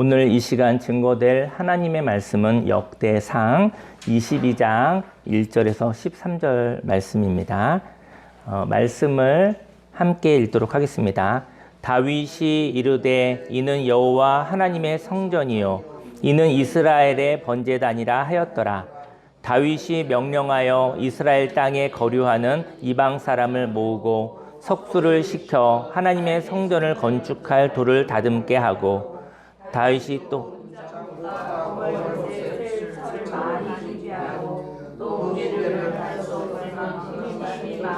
오늘 이 시간 증거될 하나님의 말씀은 역대상 22장 1절에서 13절 말씀입니다. 말씀을 함께 읽도록 하겠습니다. 다윗이 이르되 이는 여호와 하나님의 성전이요 이는 이스라엘의 번제단이라 하였더라. 다윗이 명령하여 이스라엘 땅에 거류하는 이방 사람을 모으고 석수를 시켜 하나님의 성전을 건축할 돌을 다듬게 하고 다윗이 또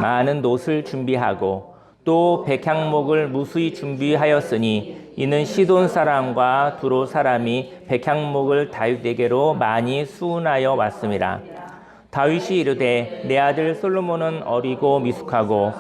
많은 놋을 준비하고 또 백향목을 무수히 준비하였으니 이는 시돈 사람과 두로 사람이 백향목을 다윗에게로 많이 수운하여 왔음이라. 다윗이 이르되 내 아들 솔로몬은 어리고 미숙하고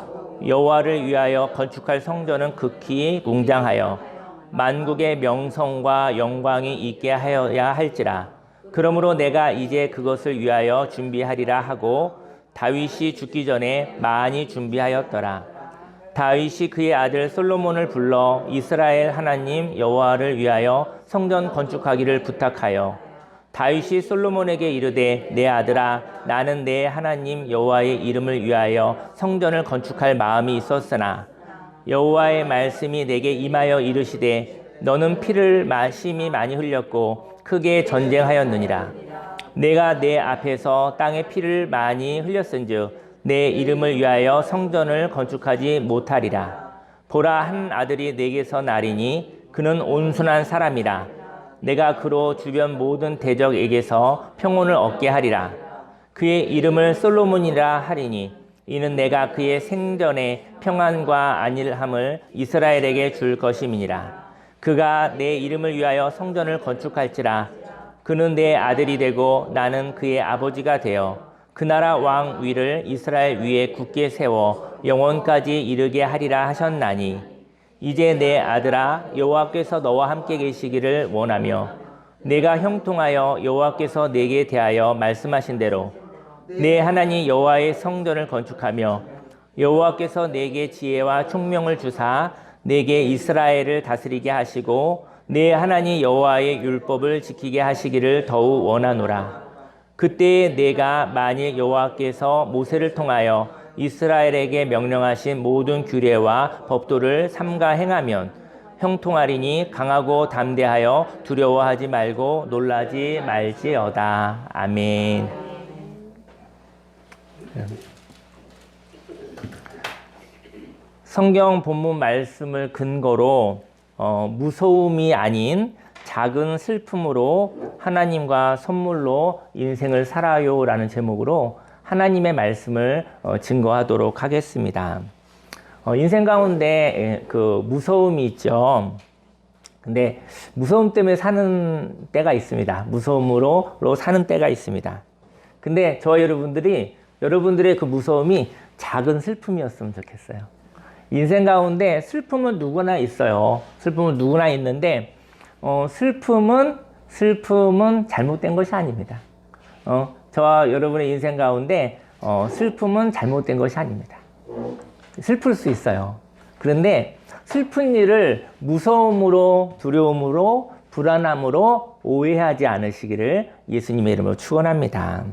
여호와를 위하여 건축할 성전은 극히 웅장하여 만국의 명성과 영광이 있게 하여야 할지라. 그러므로 내가 이제 그것을 위하여 준비하리라 하고 다윗이 죽기 전에 많이 준비하였더라. 다윗이 그의 아들 솔로몬을 불러 이스라엘 하나님 여호와를 위하여 성전 건축하기를 부탁하여 다윗이 솔로몬에게 이르되 내 아들아 나는 내 하나님 여호와의 이름을 위하여 성전을 건축할 마음이 있었으나 여호와의 말씀이 내게 임하여 이르시되 너는 피를 심히 많이 흘렸고 크게 전쟁하였느니라. 내가 내 앞에서 땅에 피를 많이 흘렸은즉 내 이름을 위하여 성전을 건축하지 못하리라. 보라 한 아들이 내게서 나리니 그는 온순한 사람이라. 내가 그로 주변 모든 대적에게서 평온을 얻게 하리라. 그의 이름을 솔로몬이라 하리니 이는 내가 그의 생전에 평안과 안일함을 이스라엘에게 줄 것임이니라. 그가 내 이름을 위하여 성전을 건축할지라. 그는 내 아들이 되고 나는 그의 아버지가 되어 그 나라 왕 위를 이스라엘 위에 굳게 세워 영원까지 이르게 하리라 하셨나니 이제 내 아들아 여호와께서 너와 함께 계시기를 원하며 내가 형통하여 여호와께서 내게 대하여 말씀하신 대로 내 하나님 여호와의 성전을 건축하며 여호와께서 내게 지혜와 총명을 주사 내게 이스라엘을 다스리게 하시고 내 하나님 여호와의 율법을 지키게 하시기를 더욱 원하노라. 그때에 내가 만일 여호와께서 모세를 통하여 이스라엘에게 명령하신 모든 규례와 법도를 삼가 행하면 형통하리니 강하고 담대하여 두려워하지 말고 놀라지 말지어다. 아멘. 성경 본문 말씀을 근거로 무서움이 아닌 작은 슬픔으로 하나님과 선물로 인생을 살아요 라는 제목으로 하나님의 말씀을 증거하도록 하겠습니다. 인생 가운데 그 무서움이 있죠. 근데 무서움 때문에 사는 때가 있습니다. 무서움으로 사는 때가 있습니다. 근데 저와 여러분들의 그 무서움이 작은 슬픔이었으면 좋겠어요. 인생 가운데 슬픔은 누구나 있어요. 슬픔은 누구나 있는데 슬픔은 잘못된 것이 아닙니다. 저와 여러분의 인생 가운데 슬픔은 잘못된 것이 아닙니다. 슬플 수 있어요. 그런데 슬픈 일을 무서움으로, 두려움으로, 불안함으로 오해하지 않으시기를 예수님의 이름으로 축원합니다.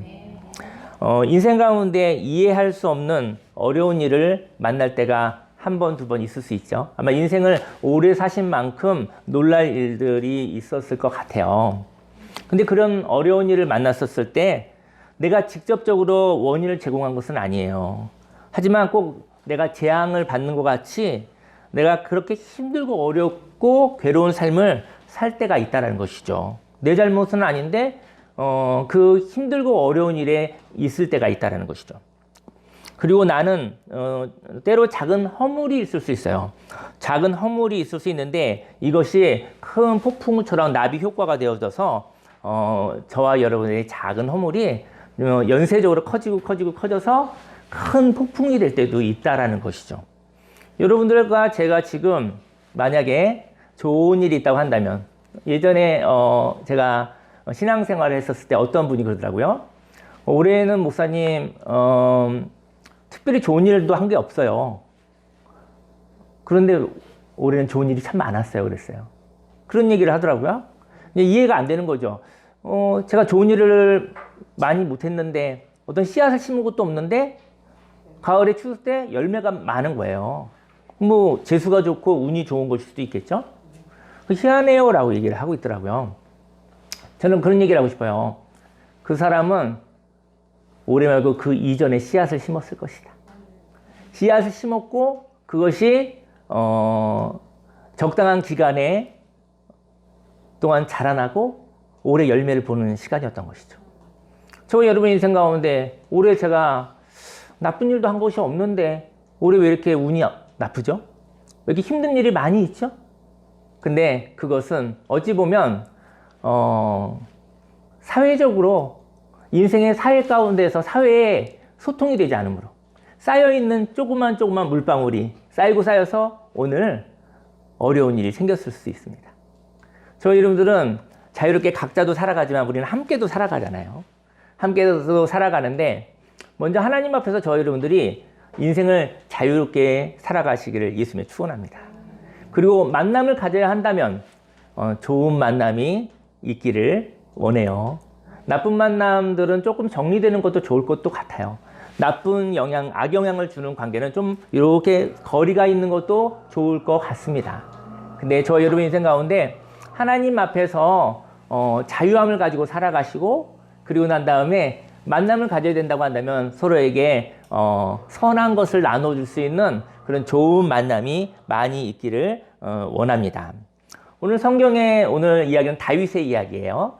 인생 가운데 이해할 수 없는 어려운 일을 만날 때가 한 번, 두 번 있을 수 있죠. 아마 인생을 오래 사신 만큼 놀랄 일들이 있었을 것 같아요. 근데 그런 어려운 일을 만났었을 때 내가 직접적으로 원인을 제공한 것은 아니에요. 하지만 꼭 내가 재앙을 받는 것 같이 내가 그렇게 힘들고 어렵고 괴로운 삶을 살 때가 있다는 것이죠. 내 잘못은 아닌데 그 힘들고 어려운 일에 있을 때가 있다는 것이죠. 그리고 나는 때로 작은 허물이 있을 수 있어요. 작은 허물이 있을 수 있는데 이것이 큰 폭풍우처럼 나비 효과가 되어져서 저와 여러분의 작은 허물이 연쇄적으로 커져서 큰 폭풍이 될 때도 있다라는 것이죠. 여러분들과 제가 지금 만약에 좋은 일이 있다고 한다면 예전에 제가 신앙생활을 했었을 때 어떤 분이 그러더라고요. 올해는 목사님 특별히 좋은 일도 한 게 없어요. 그런데 올해는 좋은 일이 참 많았어요. 그랬어요. 그런 얘기를 하더라고요. 이제 이해가 안 되는 거죠. 제가 좋은 일을 많이 못했는데 어떤 씨앗을 심은 것도 없는데 가을에 추울 때 열매가 많은 거예요. 뭐 재수가 좋고 운이 좋은 것일 수도 있겠죠. 희한해요 라고 얘기를 하고 있더라고요. 저는 그런 얘기를 하고 싶어요. 그 사람은 올해 말고 그 이전에 씨앗을 심었을 것이다. 씨앗을 심었고 그것이 적당한 기간에 동안 자라나고 올해 열매를 보는 시간이었던 것이죠. 저 여러분 인생 가운데 올해 제가 나쁜 일도 한 것이 없는데 올해 왜 이렇게 운이 나쁘죠? 왜 이렇게 힘든 일이 많이 있죠? 근데 그것은 어찌 보면 사회적으로 인생의 사회 가운데서 사회에 소통이 되지 않으므로 쌓여있는 조그만 물방울이 쌓이고 쌓여서 오늘 어려운 일이 생겼을 수 있습니다. 저희 여러분들은 자유롭게 각자도 살아가지만 우리는 함께도 살아가잖아요. 함께도 살아가는데 먼저 하나님 앞에서 저희 여러분들이 인생을 자유롭게 살아가시기를 예수님의 축원합니다. 그리고 만남을 가져야 한다면 좋은 만남이 있기를 원해요. 나쁜 만남들은 조금 정리되는 것도 좋을 것도 같아요. 나쁜 영향, 악영향을 주는 관계는 좀 이렇게 거리가 있는 것도 좋을 것 같습니다. 근데 저 여러분 인생 가운데 하나님 앞에서 자유함을 가지고 살아가시고 그리고 난 다음에 만남을 가져야 된다고 한다면 서로에게 선한 것을 나눠줄 수 있는 그런 좋은 만남이 많이 있기를 원합니다. 오늘 성경의 오늘 이야기는 다윗의 이야기예요.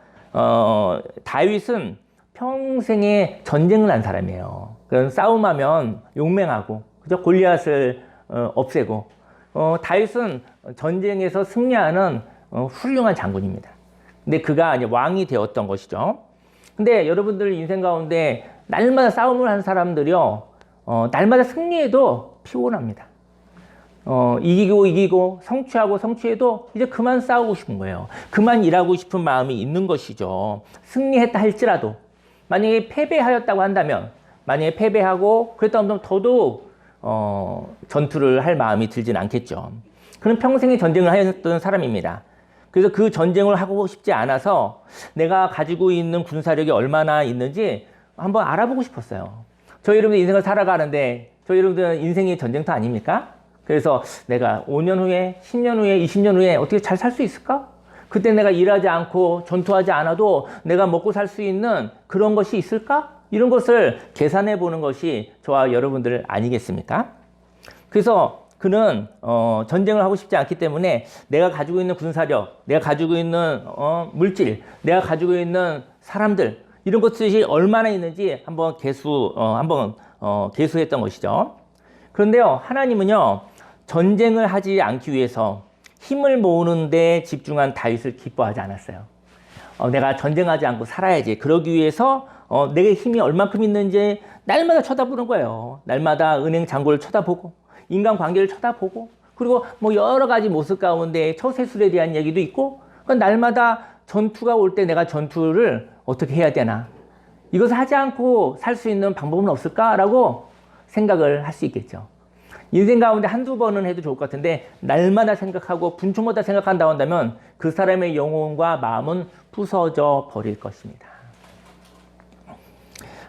다윗은 평생에 전쟁을 한 사람이에요. 그런 싸움하면 용맹하고 그죠? 골리앗을 없애고 다윗은 전쟁에서 승리하는 훌륭한 장군입니다. 근데 그가 이제 왕이 되었던 것이죠. 근데 여러분들 인생 가운데 날마다 싸움을 한 사람들이요, 날마다 승리해도 피곤합니다. 이기고 성취해도 이제 그만 싸우고 싶은 거예요. 그만 일하고 싶은 마음이 있는 것이죠. 승리했다 할지라도 만약에 패배하였다고 한다면 만약에 패배하고 그랬다 하면 더더욱 전투를 할 마음이 들진 않겠죠. 그는 평생에 전쟁을 하였던 사람입니다. 그래서 그 전쟁을 하고 싶지 않아서 내가 가지고 있는 군사력이 얼마나 있는지 한번 알아보고 싶었어요. 저희 여러분들 인생을 살아가는데 저희 여러분들은 인생이 전쟁터 아닙니까? 그래서 내가 5년 후에, 10년 후에, 20년 후에 어떻게 잘 살 수 있을까? 그때 내가 일하지 않고 전투하지 않아도 내가 먹고 살 수 있는 그런 것이 있을까? 이런 것을 계산해 보는 것이 저와 여러분들 아니겠습니까? 그래서 그는 전쟁을 하고 싶지 않기 때문에 내가 가지고 있는 군사력, 내가 가지고 있는 물질, 내가 가지고 있는 사람들 이런 것들이 얼마나 있는지 한번 계수했던 것이죠. 그런데요, 하나님은요 전쟁을 하지 않기 위해서 힘을 모으는 데 집중한 다윗을 기뻐하지 않았어요. 내가 전쟁하지 않고 살아야지. 그러기 위해서 내게 힘이 얼만큼 있는지 날마다 쳐다보는 거예요. 날마다 은행 잔고를 쳐다보고 인간관계를 쳐다보고 그리고 뭐 여러 가지 모습 가운데 처세술에 대한 얘기도 있고 날마다 전투가 올 때 내가 전투를 어떻게 해야 되나 이것을 하지 않고 살 수 있는 방법은 없을까라고 생각을 할 수 있겠죠. 인생 가운데 한두 번은 해도 좋을 것 같은데 날마다 생각하고 분초마다 생각한다고 한다면 그 사람의 영혼과 마음은 부서져 버릴 것입니다.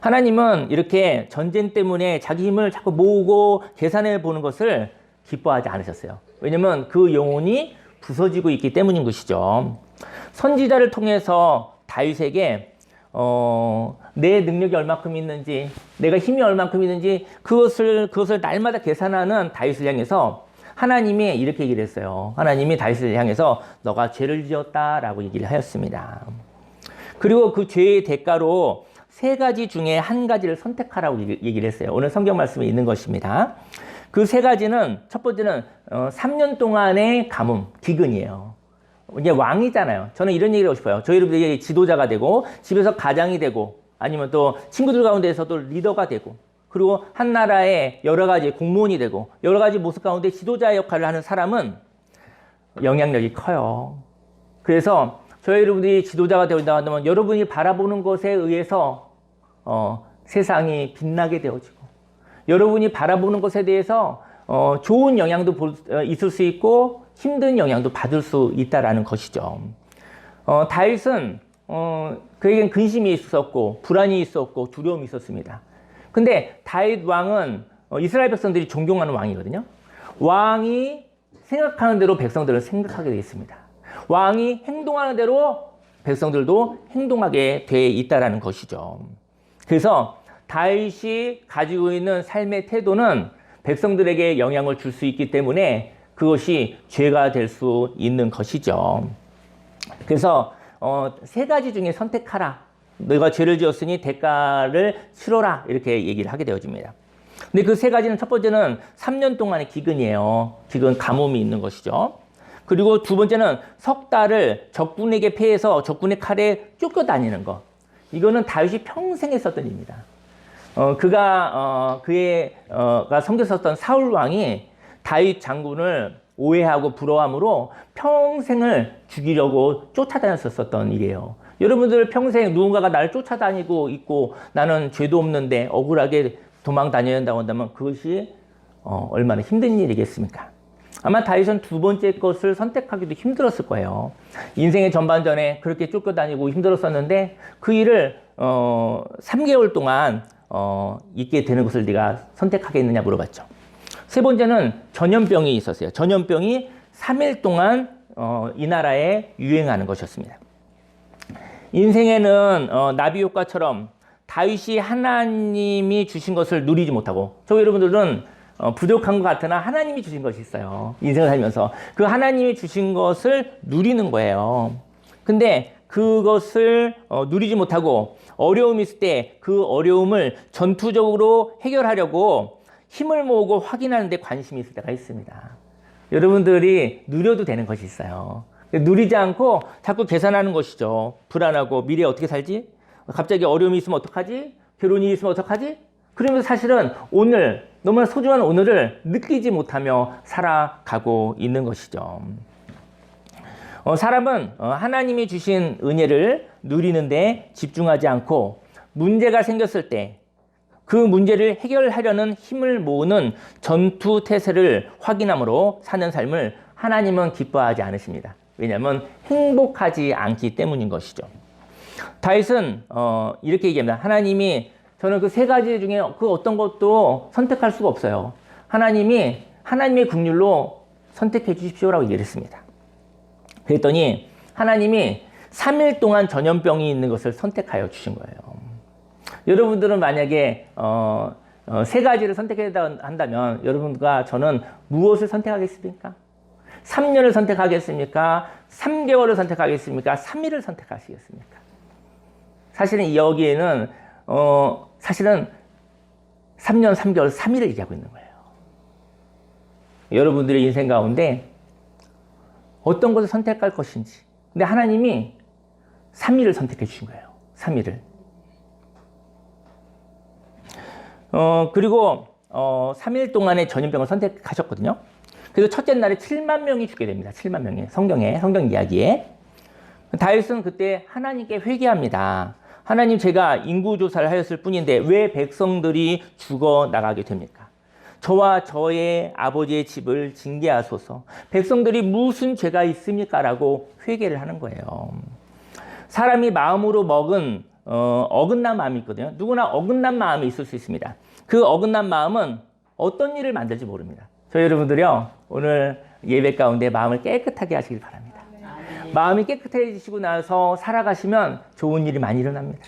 하나님은 이렇게 전쟁 때문에 자기 힘을 자꾸 모으고 계산해 보는 것을 기뻐하지 않으셨어요. 왜냐하면 그 영혼이 부서지고 있기 때문인 것이죠. 선지자를 통해서 다윗에게 내 능력이 얼마큼 있는지 내가 힘이 얼마큼 있는지 그것을 날마다 계산하는 다윗을 향해서 하나님이 이렇게 얘기를 했어요. 하나님이 다윗을 향해서 너가 죄를 지었다라고 얘기를 하였습니다. 그리고 그 죄의 대가로 세 가지 중에 한 가지를 선택하라고 얘기를 했어요. 오늘 성경 말씀에 있는 것입니다. 그 세 가지는 첫 번째는 3년 동안의 가뭄, 기근이에요. 이제 왕이잖아요. 저는 이런 얘기를 하고 싶어요. 저희 여러분들이 지도자가 되고 집에서 가장이 되고 아니면 또 친구들 가운데서도 리더가 되고 그리고 한 나라의 여러 가지 공무원이 되고 여러 가지 모습 가운데 지도자의 역할을 하는 사람은 영향력이 커요. 그래서 저희 여러분들이 지도자가 되어야 한다면 여러분이 바라보는 것에 의해서 세상이 빛나게 되어지고 여러분이 바라보는 것에 대해서 좋은 영향도 있을 수 있고 힘든 영향도 받을 수 있다라는 것이죠. 다윗은 그에겐 근심이 있었고 불안이 있었고 두려움이 있었습니다. 근데 다윗 왕은 이스라엘 백성들이 존경하는 왕이거든요. 왕이 생각하는 대로 백성들을 생각하게 되어 있습니다. 왕이 행동하는 대로 백성들도 행동하게 돼 있다라는 것이죠. 그래서 다윗이 가지고 있는 삶의 태도는 백성들에게 영향을 줄 수 있기 때문에 그것이 죄가 될 수 있는 것이죠. 그래서 세 가지 중에 선택하라. 너희가 죄를 지었으니 대가를 치러라. 이렇게 얘기를 하게 되어집니다. 근데 그 세 가지는 첫 번째는 3년 동안의 기근이에요. 기근 가뭄이 있는 것이죠. 그리고 두 번째는 석 달을 적군에게 패해서 적군의 칼에 쫓겨다니는 것. 이거는 다윗이 평생 했었던 일입니다. 그가 섬겼었던 사울 왕이 다윗 장군을 오해하고 부러워함으로 평생을 죽이려고 쫓아다녔었던 일이에요. 여러분들 평생 누군가가 나를 쫓아다니고 있고 나는 죄도 없는데 억울하게 도망 다녀야 한다고 한다면 그것이 얼마나 힘든 일이겠습니까? 아마 다윗은 두 번째 것을 선택하기도 힘들었을 거예요. 인생의 전반전에 그렇게 쫓겨다니고 힘들었었는데 그 일을 3개월 동안 있게 되는 것을 네가 선택하겠느냐 물어봤죠. 세 번째는 전염병이 있었어요. 전염병이 3일 동안 이 나라에 유행하는 것이었습니다. 인생에는 나비 효과처럼 다윗이 하나님이 주신 것을 누리지 못하고 저 여러분들은 부족한 것 같으나 하나님이 주신 것이 있어요. 인생을 살면서 그 하나님이 주신 것을 누리는 거예요. 근데 그것을 누리지 못하고 어려움이 있을 때 그 어려움을 전투적으로 해결하려고 힘을 모으고 확인하는 데 관심이 있을 때가 있습니다. 여러분들이 누려도 되는 것이 있어요. 누리지 않고 자꾸 계산하는 것이죠. 불안하고 미래에 어떻게 살지? 갑자기 어려움이 있으면 어떡하지? 결혼이 있으면 어떡하지? 그러면서 사실은 오늘, 너무나 소중한 오늘을 느끼지 못하며 살아가고 있는 것이죠. 사람은 하나님이 주신 은혜를 누리는데 집중하지 않고 문제가 생겼을 때 그 문제를 해결하려는 힘을 모으는 전투 태세를 확인함으로 사는 삶을 하나님은 기뻐하지 않으십니다. 왜냐하면 행복하지 않기 때문인 것이죠. 다윗은 이렇게 얘기합니다. 하나님이 저는 그 세 가지 중에 그 어떤 것도 선택할 수가 없어요. 하나님이 하나님의 긍휼로 선택해 주십시오라고 얘기를 했습니다. 그랬더니 하나님이 3일 동안 전염병이 있는 것을 선택하여 주신 거예요. 여러분들은 만약에 세 가지를 선택해야 한다면 여러분과 저는 무엇을 선택하겠습니까? 3년을 선택하겠습니까? 3개월을 선택하겠습니까? 3일을 선택하시겠습니까? 사실은 여기에는 사실은 3년, 3개월, 3일을 얘기하고 있는 거예요. 여러분들의 인생 가운데 어떤 것을 선택할 것인지. 근데 하나님이 3일을 선택해 주신 거예요. 3일을. 그리고 3일 동안의 전염병을 선택하셨거든요. 그래서 첫째 날에 7만 명이 죽게 됩니다. 7만 명이 성경 이야기에. 다윗은 그때 하나님께 회개합니다. 하나님, 제가 인구조사를 하였을 뿐인데 왜 백성들이 죽어 나가게 됩니까? 저와 저의 아버지의 집을 징계하소서. 백성들이 무슨 죄가 있습니까? 라고 회개를 하는 거예요. 사람이 마음으로 먹은 어긋난 마음이 있거든요. 누구나 어긋난 마음이 있을 수 있습니다. 그 어긋난 마음은 어떤 일을 만들지 모릅니다. 저희 여러분들이요, 오늘 예배 가운데 마음을 깨끗하게 하시길 바랍니다. 마음이 깨끗해지시고 나서 살아가시면 좋은 일이 많이 일어납니다.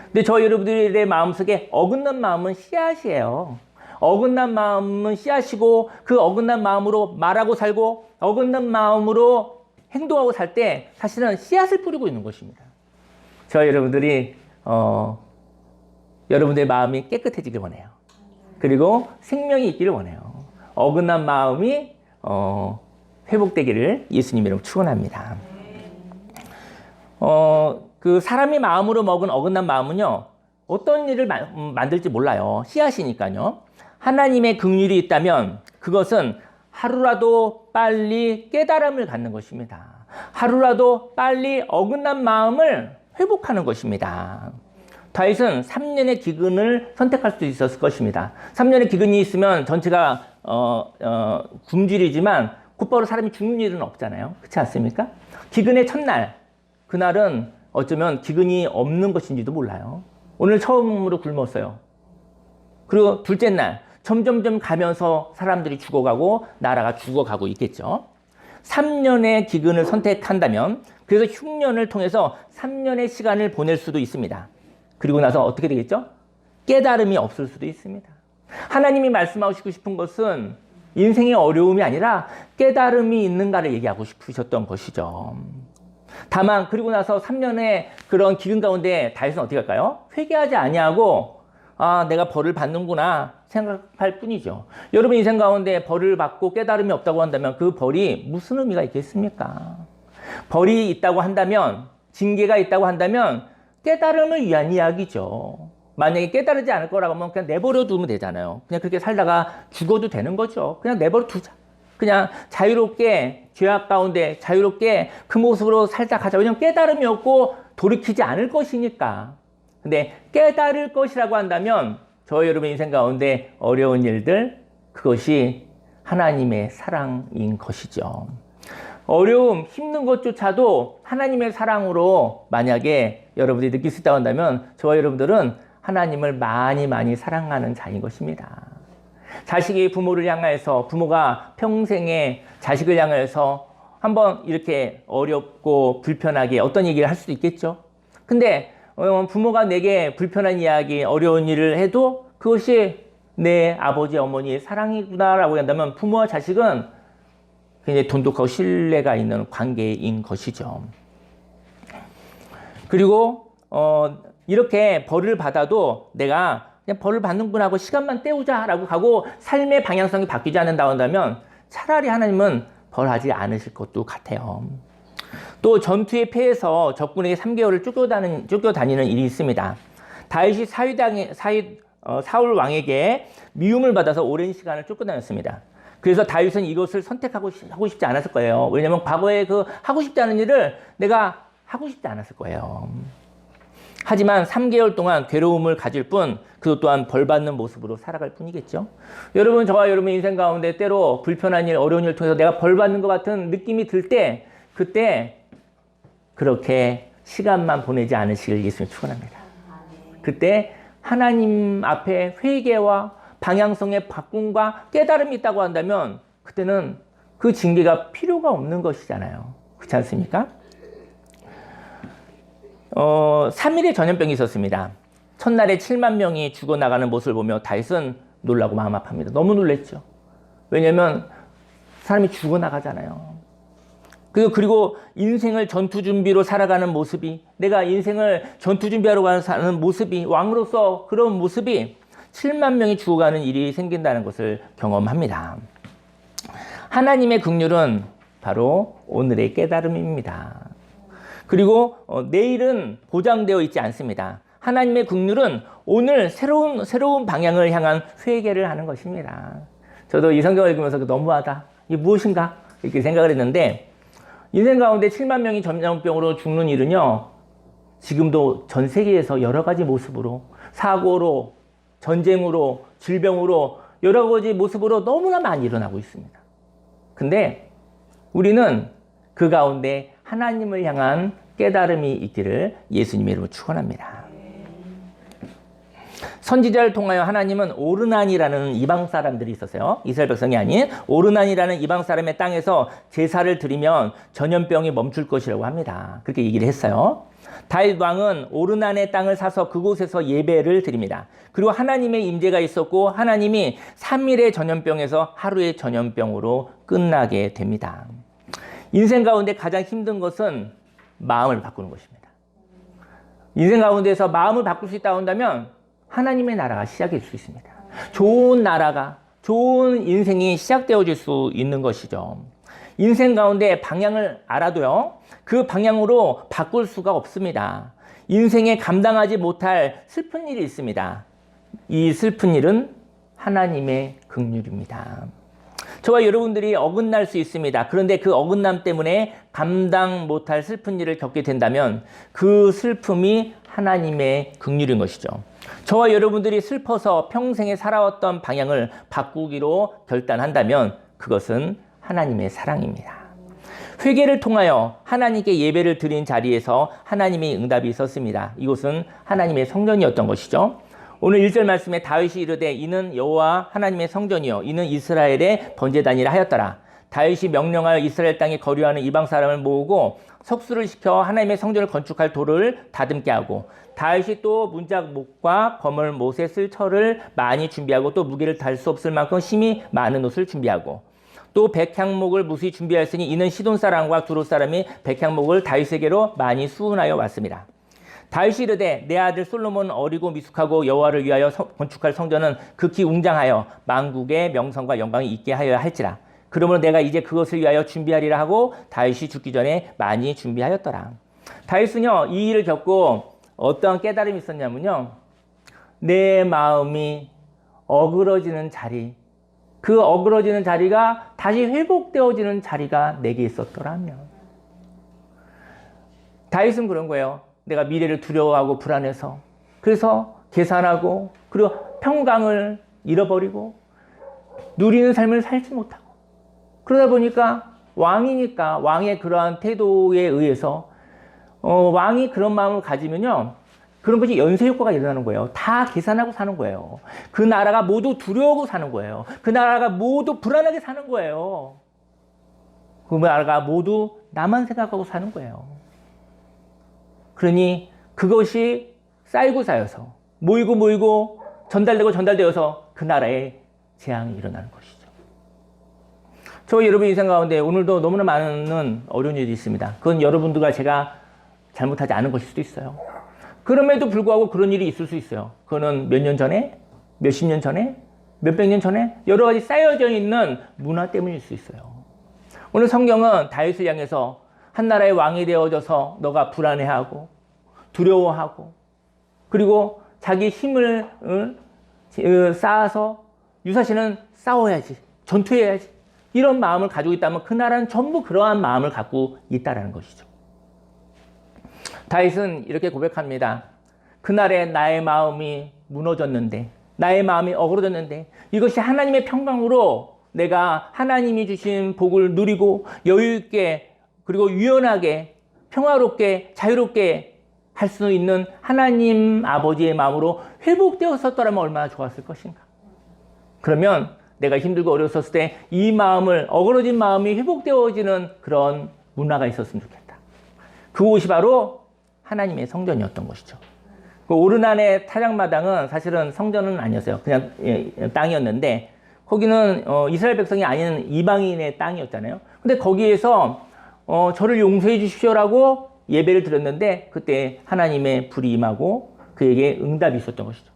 근데 저희 여러분들의 마음속에 어긋난 마음은 씨앗이에요. 어긋난 마음은 씨앗이고 그 어긋난 마음으로 말하고 살고 어긋난 마음으로 행동하고 살 때 사실은 씨앗을 뿌리고 있는 것입니다. 저희 여러분들이 여러분들의 마음이 깨끗해지길 원해요. 그리고 생명이 있기를 원해요. 어긋난 마음이 회복되기를 예수님 이름으로 축원합니다. 그 사람이 마음으로 먹은 어긋난 마음은요, 어떤 일을 만들지 몰라요. 씨앗이니까요. 하나님의 긍휼이 있다면 그것은 하루라도 빨리 깨달음을 갖는 것입니다. 하루라도 빨리 어긋난 마음을 회복하는 것입니다. 다윗은 3년의 기근을 선택할 수 있었을 것입니다. 3년의 기근이 있으면 전체가 굶주리지만 곧바로 사람이 죽는 일은 없잖아요. 그렇지 않습니까? 기근의 첫날, 그날은 어쩌면 기근이 없는 것인지도 몰라요. 오늘 처음으로 굶었어요. 그리고 둘째 날 점점점 가면서 사람들이 죽어가고 나라가 죽어가고 있겠죠. 3년의 기근을 선택한다면 그래서 흉년을 통해서 3년의 시간을 보낼 수도 있습니다. 그리고 나서 어떻게 되겠죠? 깨달음이 없을 수도 있습니다. 하나님이 말씀하시고 싶은 것은 인생의 어려움이 아니라 깨달음이 있는가를 얘기하고 싶으셨던 것이죠. 다만 그리고 나서 3년의 그런 기근 가운데 다윗은 어떻게 할까요? 회개하지 아니하고 내가 벌을 받는구나 생각할 뿐이죠. 여러분 인생 가운데 벌을 받고 깨달음이 없다고 한다면 그 벌이 무슨 의미가 있겠습니까? 벌이 있다고 한다면, 징계가 있다고 한다면 깨달음을 위한 이야기죠. 만약에 깨달지 않을 거라고 하면 그냥 내버려 두면 되잖아요. 그냥 그렇게 살다가 죽어도 되는 거죠. 그냥 내버려 두자. 그냥 자유롭게 죄악 가운데 자유롭게 그 모습으로 살다 가자. 왜냐면 깨달음이 없고 돌이키지 않을 것이니까. 근데 깨달을 것이라고 한다면 저 여러분 인생 가운데 어려운 일들, 그것이 하나님의 사랑인 것이죠. 어려움, 힘든 것조차도 하나님의 사랑으로 만약에 여러분들이 느낄 수 있다고 한다면 저와 여러분들은 하나님을 많이 많이 사랑하는 자인 것입니다. 자식이 부모를 향해서, 부모가 평생에 자식을 향해서 한번 이렇게 어렵고 불편하게 어떤 얘기를 할 수도 있겠죠. 근데 부모가 내게 불편한 이야기, 어려운 일을 해도 그것이 내 아버지, 어머니의 사랑이구나라고 한다면 부모와 자식은 굉장히 돈독하고 신뢰가 있는 관계인 것이죠. 그리고 이렇게 벌을 받아도 내가 그냥 벌을 받는구나 하고 시간만 때우자라고 하고 삶의 방향성이 바뀌지 않는다고 한다면 차라리 하나님은 벌하지 않으실 것도 같아요. 또 전투에 패해서 적군에게 3개월을 쫓겨다니는 일이 있습니다. 다윗이 사울 왕에게 미움을 받아서 오랜 시간을 쫓겨다녔습니다. 그래서 다윗은 이것을 선택하고 싶지 않았을 거예요. 왜냐하면 과거에 그 하고 싶지 않은 일을 내가 하고 싶지 않았을 거예요. 하지만 3개월 동안 괴로움을 가질 뿐 그것 또한 벌받는 모습으로 살아갈 뿐이겠죠. 여러분, 저와 여러분 인생 가운데 때로 불편한 일, 어려운 일을 통해서 내가 벌받는 것 같은 느낌이 들 때 그때 그렇게 시간만 보내지 않으시길 예수님 축원합니다. 그때 하나님 앞에 회개와 방향성의 바꿈과 깨달음이 있다고 한다면 그때는 그 징계가 필요가 없는 것이잖아요. 그렇지 않습니까? 3일의 전염병이 있었습니다. 첫날에 7만 명이 죽어나가는 모습을 보며 다윗은 놀라고 마음 아파합니다. 너무 놀랬죠. 왜냐하면 사람이 죽어나가잖아요. 그리고 인생을 전투 준비로 살아가는 모습이, 내가 인생을 전투 준비하러 사는 모습이, 왕으로서 그런 모습이 7만 명이 죽어가는 일이 생긴다는 것을 경험합니다. 하나님의 긍휼은 바로 오늘의 깨달음입니다. 그리고 내일은 보장되어 있지 않습니다. 하나님의 긍휼은 오늘 새로운 방향을 향한 회개를 하는 것입니다. 저도 이 성경을 읽으면서 너무하다, 이게 무엇인가 이렇게 생각을 했는데, 인생 가운데 7만 명이 전염병으로 죽는 일은요, 지금도 전 세계에서 여러 가지 모습으로, 사고로, 전쟁으로, 질병으로, 여러 가지 모습으로 너무나 많이 일어나고 있습니다. 근데 우리는 그 가운데 하나님을 향한 깨달음이 있기를 예수님의 이름으로 축원합니다. 선지자를 통하여 하나님은 오르난이라는 이방 사람들이 있었어요. 이스라엘 백성이 아닌 오르난이라는 이방 사람의 땅에서 제사를 드리면 전염병이 멈출 것이라고 합니다. 그렇게 얘기를 했어요. 다윗 왕은 오르난의 땅을 사서 그곳에서 예배를 드립니다. 그리고 하나님의 임재가 있었고 하나님이 3일의 전염병에서 하루의 전염병으로 끝나게 됩니다. 인생 가운데 가장 힘든 것은 마음을 바꾸는 것입니다. 인생 가운데서 마음을 바꿀 수 있다고 한다면 하나님의 나라가 시작될 수 있습니다. 좋은 나라가, 좋은 인생이 시작되어질 수 있는 것이죠. 인생 가운데 방향을 알아도요, 그 방향으로 바꿀 수가 없습니다. 인생에 감당하지 못할 슬픈 일이 있습니다. 이 슬픈 일은 하나님의 긍휼입니다. 저와 여러분들이 어긋날 수 있습니다. 그런데 그 어긋남 때문에 감당 못할 슬픈 일을 겪게 된다면 그 슬픔이 하나님의 긍휼인 것이죠. 저와 여러분들이 슬퍼서 평생에 살아왔던 방향을 바꾸기로 결단한다면 그것은 하나님의 사랑입니다. 회개를 통하여 하나님께 예배를 드린 자리에서 하나님의 응답이 있었습니다. 이곳은 하나님의 성전이었던 것이죠. 오늘 1절 말씀에 다윗이 이르되 이는 여호와 하나님의 성전이요 이는 이스라엘의 번제단이라 하였더라. 다윗이 명령하여 이스라엘 땅에 거류하는 이방 사람을 모으고 석수를 시켜 하나님의 성전을 건축할 돌을 다듬게 하고 다윗이 또 문작목과 거물 못에 쓸 철을 많이 준비하고 또 무게를 달 수 없을 만큼 힘이 많은 옷을 준비하고 또 백향목을 무수히 준비하였으니 이는 시돈 사람과 두로 사람이 백향목을 다윗에게로 많이 수운하여 왔습니다. 다윗이 이르되 내 아들 솔로몬은 어리고 미숙하고 여호와를 위하여 건축할 성전은 극히 웅장하여 만국의 명성과 영광이 있게 하여야 할지라. 그러므로 내가 이제 그것을 위하여 준비하리라 하고 다윗이 죽기 전에 많이 준비하였더라. 다윗은요 이 일을 겪고 어떠한 깨달음이 있었냐면요, 내 마음이 어그러지는 자리, 그 어그러지는 자리가 다시 회복되어지는 자리가 내게 있었더라면. 다윗은 그런 거예요. 내가 미래를 두려워하고 불안해서 그래서 계산하고 그리고 평강을 잃어버리고 누리는 삶을 살지 못하고 그러다 보니까 왕이니까 왕의 그러한 태도에 의해서 왕이 그런 마음을 가지면요 그런 것이 연쇄 효과가 일어나는 거예요. 다 계산하고 사는 거예요. 그 나라가 모두 두려워하고 사는 거예요. 그 나라가 모두 불안하게 사는 거예요. 그 나라가 모두 나만 생각하고 사는 거예요. 그러니 그것이 쌓이고 쌓여서 모이고 전달되어서 그 나라에 재앙이 일어나는 것이죠. 저 여러분 인생 가운데 오늘도 너무나 많은 어려운 일이 있습니다. 그건 여러분들과 제가 잘못하지 않은 것일 수도 있어요. 그럼에도 불구하고 그런 일이 있을 수 있어요. 그거는 몇 년 전에, 몇십 년 전에, 몇백 년 전에 여러 가지 쌓여져 있는 문화 때문일 수 있어요. 오늘 성경은 다윗을 향해서 한 나라의 왕이 되어져서 너가 불안해하고 두려워하고 그리고 자기 힘을 쌓아서 유사시는 싸워야지, 전투해야지 이런 마음을 가지고 있다면 그 나라는 전부 그러한 마음을 갖고 있다는 것이죠. 다윗은 이렇게 고백합니다. 그날에 나의 마음이 무너졌는데, 나의 마음이 어그러졌는데 이것이 하나님의 평강으로 내가 하나님이 주신 복을 누리고 여유있게 그리고 유연하게 평화롭게 자유롭게 할 수 있는 하나님 아버지의 마음으로 회복되었었더라면 얼마나 좋았을 것인가. 그러면 내가 힘들고 어려웠을 때 이 마음을, 어그러진 마음이 회복되어지는 그런 문화가 있었으면 좋겠다. 그곳이 바로 하나님의 성전이었던 것이죠. 그 오르난의 타작마당은 사실은 성전은 아니었어요. 그냥 땅이었는데 거기는 이스라엘 백성이 아닌 이방인의 땅이었잖아요. 근데 거기에서 저를 용서해 주십시오라고 예배를 드렸는데 그때 하나님의 불이 임하고 그에게 응답이 있었던 것이죠.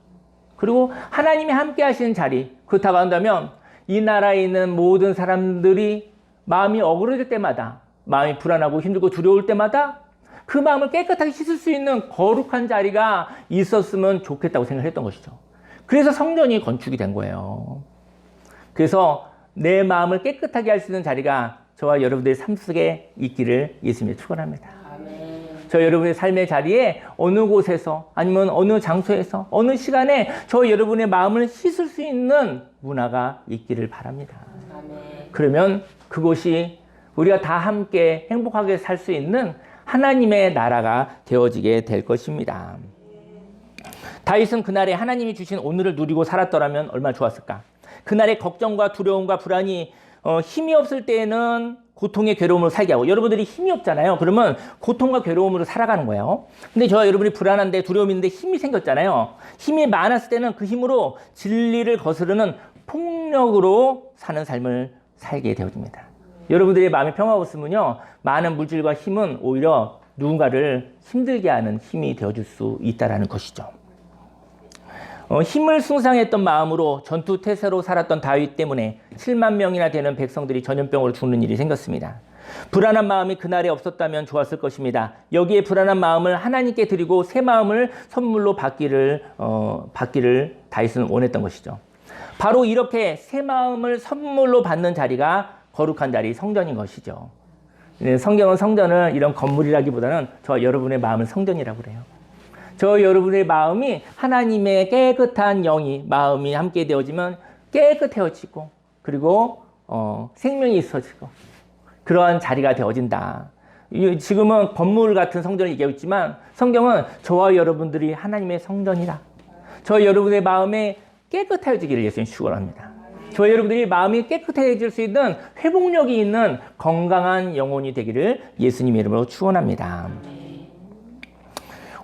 그리고 하나님이 함께 하시는 자리, 그렇다고 한다면 이 나라에 있는 모든 사람들이 마음이 어그러질 때마다, 마음이 불안하고 힘들고 두려울 때마다 그 마음을 깨끗하게 씻을 수 있는 거룩한 자리가 있었으면 좋겠다고 생각했던 것이죠. 그래서 성전이 건축이 된 거예요. 그래서 내 마음을 깨끗하게 할 수 있는 자리가 저와 여러분들의 삶 속에 있기를 예수님이 축원합니다. 저 여러분의 삶의 자리에 어느 곳에서 아니면 어느 장소에서 어느 시간에 저 여러분의 마음을 씻을 수 있는 문화가 있기를 바랍니다. 그러면 그곳이 우리가 다 함께 행복하게 살 수 있는 하나님의 나라가 되어지게 될 것입니다. 다윗은 그날에 하나님이 주신 오늘을 누리고 살았더라면 얼마나 좋았을까. 그날의 걱정과 두려움과 불안이 힘이 없을 때에는 고통의 괴로움으로 살게 하고, 여러분들이 힘이 없잖아요. 그러면 고통과 괴로움으로 살아가는 거예요. 근데 저와 여러분이 불안한데 두려움이 있는데 힘이 생겼잖아요. 힘이 많았을 때는 그 힘으로 진리를 거스르는 폭력으로 사는 삶을 살게 되어집니다. 여러분들의 마음이 평화없으면요, 많은 물질과 힘은 오히려 누군가를 힘들게 하는 힘이 되어줄 수 있다는 것이죠. 힘을 숭상했던 마음으로 전투태세로 살았던 다윗 때문에 7만 명이나 되는 백성들이 전염병으로 죽는 일이 생겼습니다. 불안한 마음이 그날에 없었다면 좋았을 것입니다. 여기에 불안한 마음을 하나님께 드리고 새 마음을 선물로 받기를 다윗은 원했던 것이죠. 바로 이렇게 새 마음을 선물로 받는 자리가 거룩한 자리, 성전인 것이죠. 성경은 성전을 이런 건물이라기보다는 저 여러분의 마음을 성전이라고 그래요. 저 여러분의 마음이 하나님의 깨끗한 영이, 마음이 함께 되어지면 깨끗해지고 그리고 생명이 있어지고 그러한 자리가 되어진다. 지금은 건물 같은 성전을 얘기하고 있지만 성경은 저와 여러분들이 하나님의 성전이다. 저와 여러분의 마음에 깨끗해지기를 예수님 축원합니다. 저와 여러분들이 마음이 깨끗해질 수 있는 회복력이 있는 건강한 영혼이 되기를 예수님의 이름으로 축원합니다.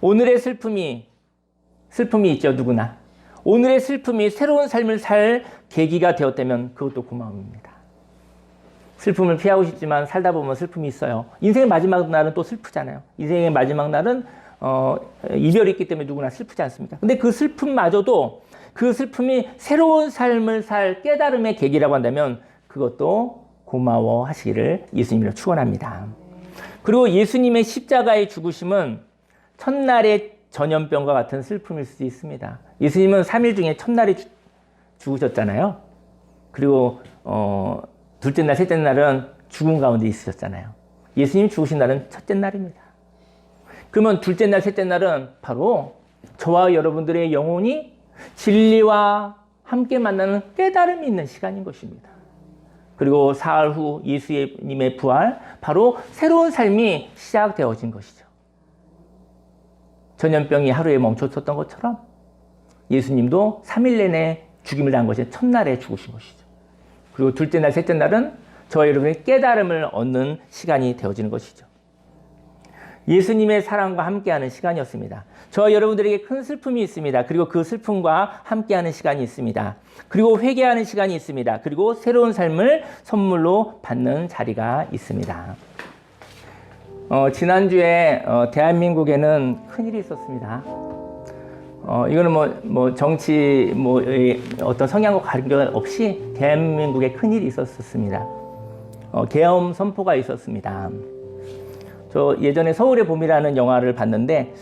오늘의 슬픔이 있죠, 누구나. 오늘의 슬픔이 새로운 삶을 살 계기가 되었다면 그것도 고마움입니다. 슬픔을 피하고 싶지만 살다 보면 슬픔이 있어요. 인생의 마지막 날은 또 슬프잖아요. 인생의 마지막 날은 이별이 있기 때문에 누구나 슬프지 않습니까? 근데 그 슬픔마저도 그 슬픔이 새로운 삶을 살 깨달음의 계기라고 한다면 그것도 고마워하시기를 예수님으로 축원합니다. 그리고 예수님의 십자가의 죽으심은 첫날의 전염병과 같은 슬픔일 수도 있습니다. 예수님은 3일 중에 첫날에 죽으셨잖아요. 그리고 둘째 날, 셋째 날은 죽음 가운데 있으셨잖아요. 예수님 죽으신 날은 첫째 날입니다. 그러면 둘째 날, 셋째 날은 바로 저와 여러분들의 영혼이 진리와 함께 만나는 깨달음이 있는 시간인 것입니다. 그리고 사흘 후 예수님의 부활, 바로 새로운 삶이 시작되어진 것이죠. 전염병이 하루에 멈췄었던 것처럼 예수님도 3일 내내 죽임을 당한 것이 첫날에 죽으신 것이죠. 그리고 둘째 날, 셋째 날은 저와 여러분의 깨달음을 얻는 시간이 되어지는 것이죠. 예수님의 사랑과 함께하는 시간이었습니다. 저와 여러분들에게 큰 슬픔이 있습니다. 그리고 그 슬픔과 함께하는 시간이 있습니다. 그리고 회개하는 시간이 있습니다. 그리고 새로운 삶을 선물로 받는 자리가 있습니다. 지난주에 대한민국에는 큰일이 있었습니다. 이거는 정치 어떤 성향과 관계없이 대한민국에 큰일이 있었습니다. 계엄 선포가 있었습니다. 저 예전에 서울의 봄이라는 영화를 봤는데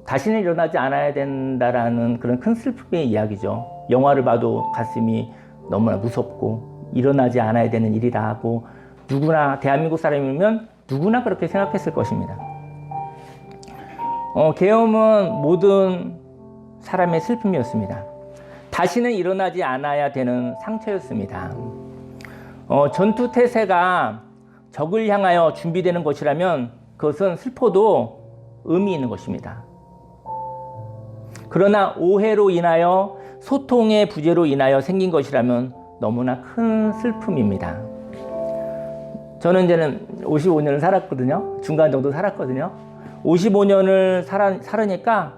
다시는 일어나지 않아야 된다라는 그런 큰 슬픔의 이야기죠. 영화를 봐도 가슴이 너무나 무섭고 일어나지 않아야 되는 일이다 하고 누구나 대한민국 사람이면 누구나 그렇게 생각했을 것입니다. 계엄은 모든 사람의 슬픔이었습니다. 다시는 일어나지 않아야 되는 상처였습니다. 전투 태세가 적을 향하여 준비되는 것이라면 그것은 슬퍼도 의미 있는 것입니다. 그러나 오해로 인하여 소통의 부재로 인하여 생긴 것이라면 너무나 큰 슬픔입니다. 저는 이제는 55년을 살았거든요. 중간 정도 살았거든요. 55년을 살으니까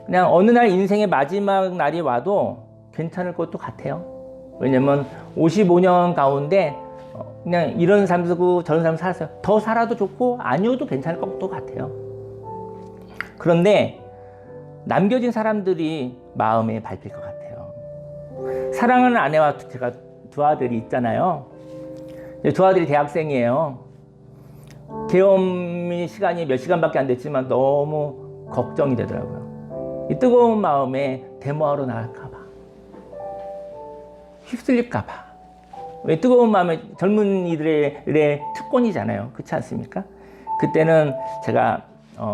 그냥 어느 날 인생의 마지막 날이 와도 괜찮을 것도 같아요. 왜냐면 55년 가운데 그냥 이런 삶 살고 저런 삶 살았어요. 더 살아도 좋고 아니어도 괜찮을 것도 같아요. 그런데 남겨진 사람들이 마음에 밟힐 것 같아요. 사랑하는 아내와 제가 두 아들이 있잖아요. 두 아들이 대학생이에요. 계엄 시간이 몇 시간밖에 안 됐지만 너무 걱정이 되더라고요. 이 뜨거운 마음에 데모하러 나갈까봐, 휩쓸릴까봐. 왜 뜨거운 마음에 젊은이들의 특권이잖아요. 그렇지 않습니까? 그때는 제가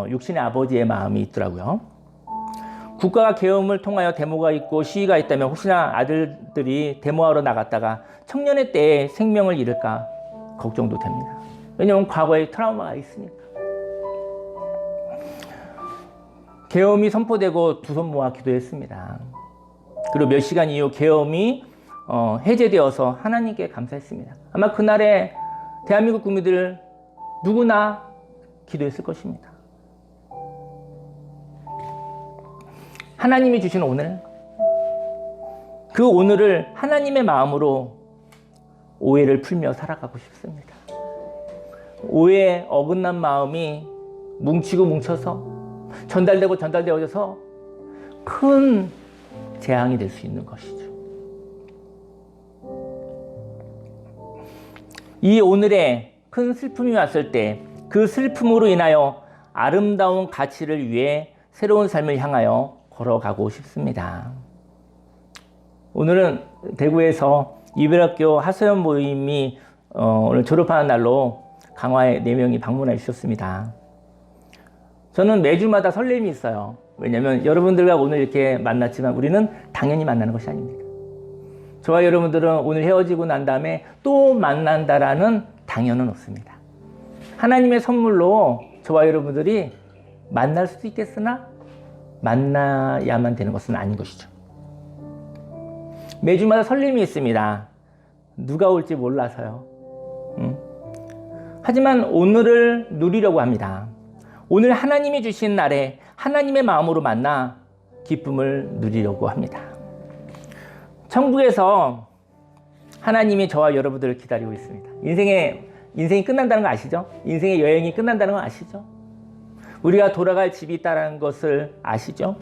육신의 아버지의 마음이 있더라고요. 국가가 계엄을 통하여 데모가 있고 시위가 있다면 혹시나 아들들이 데모하러 나갔다가 청년의 때에 생명을 잃을까 걱정도 됩니다. 왜냐하면 과거에 트라우마가 있으니까. 계엄이 선포되고 두 손 모아 기도했습니다. 그리고 몇 시간 이후 계엄이 해제되어서 하나님께 감사했습니다. 아마 그날에 대한민국 국민들 누구나 기도했을 것입니다. 하나님이 주신 오늘, 그 오늘을 하나님의 마음으로 오해를 풀며 살아가고 싶습니다. 오해에 어긋난 마음이 뭉치고 뭉쳐서 전달되고 전달되어져서 큰 재앙이 될 수 있는 것이죠. 이 오늘에 큰 슬픔이 왔을 때 그 슬픔으로 인하여 아름다운 가치를 위해 새로운 삶을 향하여 걸어가고 싶습니다. 오늘은 대구에서 이별학교 하소연 모임이 오늘 졸업하는 날로 강화에 4명이 방문해 주셨습니다. 저는 매주마다 설렘이 있어요. 왜냐하면 여러분들과 오늘 이렇게 만났지만 우리는 당연히 만나는 것이 아닙니다. 저와 여러분들은 오늘 헤어지고 난 다음에 또 만난다라는 당연은 없습니다. 하나님의 선물로 저와 여러분들이 만날 수도 있겠으나 만나야만 되는 것은 아닌 것이죠. 매주마다 설렘이 있습니다. 누가 올지 몰라서요. 하지만 오늘을 누리려고 합니다. 오늘 하나님이 주신 날에 하나님의 마음으로 만나 기쁨을 누리려고 합니다. 천국에서 하나님이 저와 여러분들을 기다리고 있습니다. 인생이 끝난다는 거 아시죠? 인생의 여행이 끝난다는 거 아시죠? 우리가 돌아갈 집이 있다는 것을 아시죠?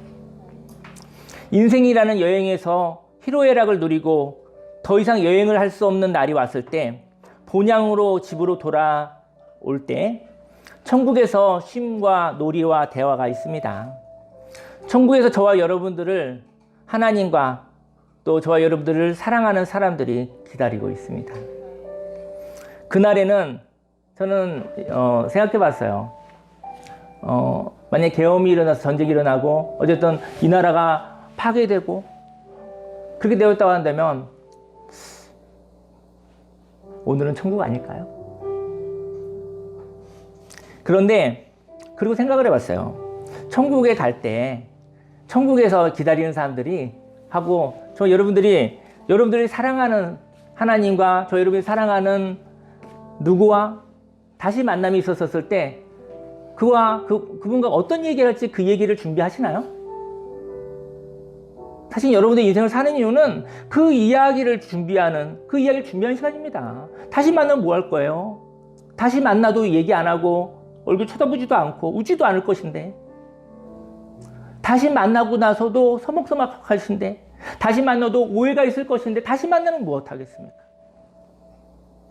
인생이라는 여행에서 희로애락을 누리고 더 이상 여행을 할 수 없는 날이 왔을 때 본향으로 집으로 돌아올 때 천국에서 쉼과 놀이와 대화가 있습니다. 천국에서 저와 여러분들을 하나님과 또 저와 여러분들을 사랑하는 사람들이 기다리고 있습니다. 그날에는 저는 생각해 봤어요. 만약에 계엄이 일어나서 전쟁이 일어나고 어쨌든 이 나라가 파괴되고 그렇게 되었다고 한다면 오늘은 천국 아닐까요? 그런데 그리고 생각을 해봤어요. 천국에 갈 때 천국에서 기다리는 사람들이 하고 여러분들이 사랑하는 하나님과 여러분이 사랑하는 누구와 다시 만남이 있었을 때 그분과 어떤 얘기를 할지 그 얘기를 준비하시나요? 사실 여러분들 인생을 사는 이유는 그 이야기를 준비하는 시간입니다. 다시 만나면 뭐 할 거예요? 다시 만나도 얘기 안 하고 얼굴 쳐다보지도 않고 웃지도 않을 것인데, 다시 만나고 나서도 서먹서먹할 것인데, 다시 만나도 오해가 있을 것인데 다시 만나면 무엇하겠습니까?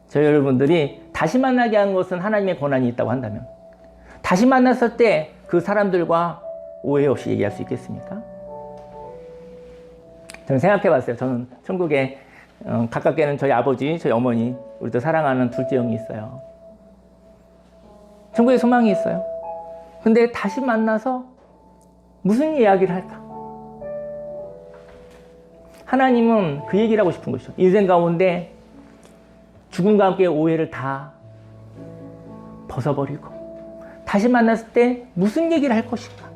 저희 여러분들이 다시 만나게 하는 것은 하나님의 권한이 있다고 한다면 다시 만났을 때 그 사람들과 오해 없이 얘기할 수 있겠습니까? 저는 생각해 봤어요. 저는 천국에 가깝게는 저희 아버지, 저희 어머니, 우리도 사랑하는 둘째 형이 있어요. 천국에 소망이 있어요. 근데 다시 만나서 무슨 이야기를 할까? 하나님은 그 얘기를 하고 싶은 것이죠. 인생 가운데 죽음과 함께 오해를 다 벗어버리고 다시 만났을 때 무슨 얘기를 할 것인가?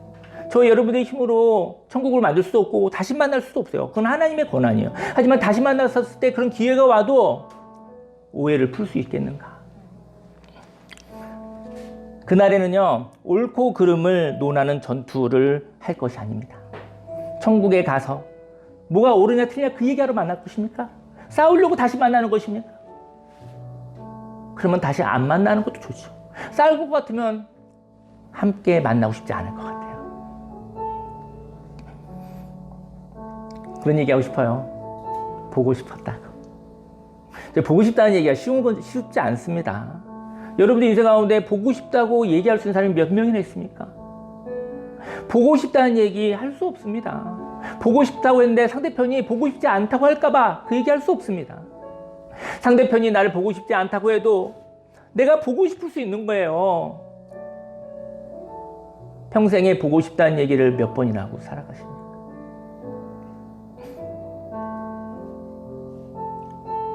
저 여러분의 힘으로 천국을 만들 수도 없고 다시 만날 수도 없어요. 그건 하나님의 권한이에요. 하지만 다시 만났을 때 그런 기회가 와도 오해를 풀 수 있겠는가? 그날에는요, 옳고 그름을 논하는 전투를 할 것이 아닙니다. 천국에 가서 뭐가 옳으냐 틀리냐 그 얘기하러 만날 것입니까? 싸우려고 다시 만나는 것입니까? 그러면 다시 안 만나는 것도 좋죠. 싸울 것 같으면 함께 만나고 싶지 않을 것 같아요. 그런 얘기하고 싶어요. 보고 싶었다고. 보고 싶다는 얘기가 쉽지 않습니다. 여러분들 인생 가운데 보고 싶다고 얘기할 수 있는 사람이 몇 명이나 있습니까? 보고 싶다는 얘기 할 수 없습니다. 보고 싶다고 했는데 상대편이 보고 싶지 않다고 할까봐 그 얘기 할 수 없습니다. 상대편이 나를 보고 싶지 않다고 해도 내가 보고 싶을 수 있는 거예요. 평생에 보고 싶다는 얘기를 몇 번이나 하고 살아가십니까?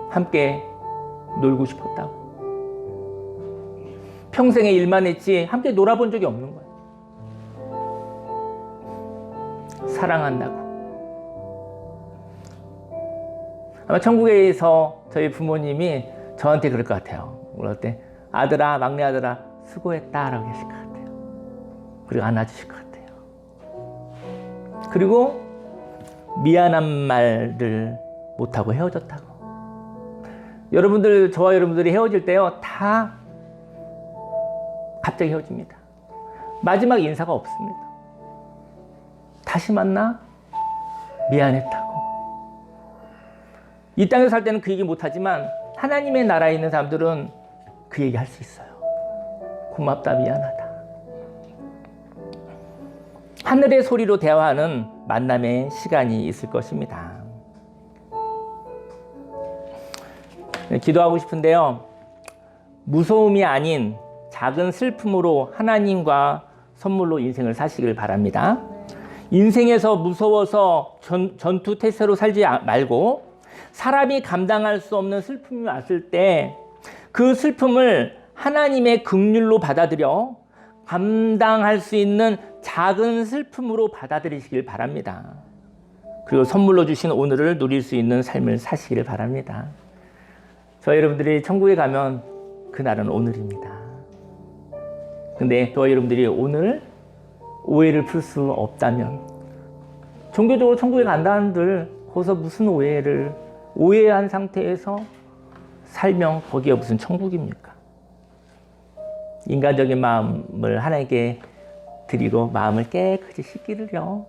함께 놀고 싶었다고. 평생에 일만 했지 함께 놀아본 적이 없는 거예요. 사랑한다고. 아마 천국에서 저희 부모님이 저한테 그럴 것 같아요. 그럴 때 아들아, 막내 아들아, 수고했다라고 하실 것 같아요. 그리고 안아주실 것 같아요. 그리고 미안한 말을 못하고 헤어졌다고. 여러분들, 저와 여러분들이 헤어질 때요, 다 갑자기 헤어집니다. 마지막 인사가 없습니다. 다시 만나? 미안했다고. 이 땅에서 살 때는 그 얘기 못하지만 하나님의 나라에 있는 사람들은 그 얘기 할 수 있어요. 고맙다, 미안하다. 하늘의 소리로 대화하는 만남의 시간이 있을 것입니다. 기도하고 싶은데요, 무서움이 아닌 작은 슬픔으로 하나님과 선물로 인생을 사시길 바랍니다. 인생에서 무서워서 전투 태세로 살지 말고 사람이 감당할 수 없는 슬픔이 왔을 때 그 슬픔을 하나님의 긍휼로 받아들여 감당할 수 있는 작은 슬픔으로 받아들이시길 바랍니다. 그리고 선물로 주신 오늘을 누릴 수 있는 삶을 사시기를 바랍니다. 저희 여러분들이 천국에 가면 그날은 오늘입니다. 근데 저희 여러분들이 오늘 오해를 풀 수 없다면 종교적으로 천국에 간다는들 거기서 무슨 오해한 상태에서 살면 거기가 무슨 천국입니까? 인간적인 마음을 하나님께 드리고 마음을 깨끗이 씻기를요.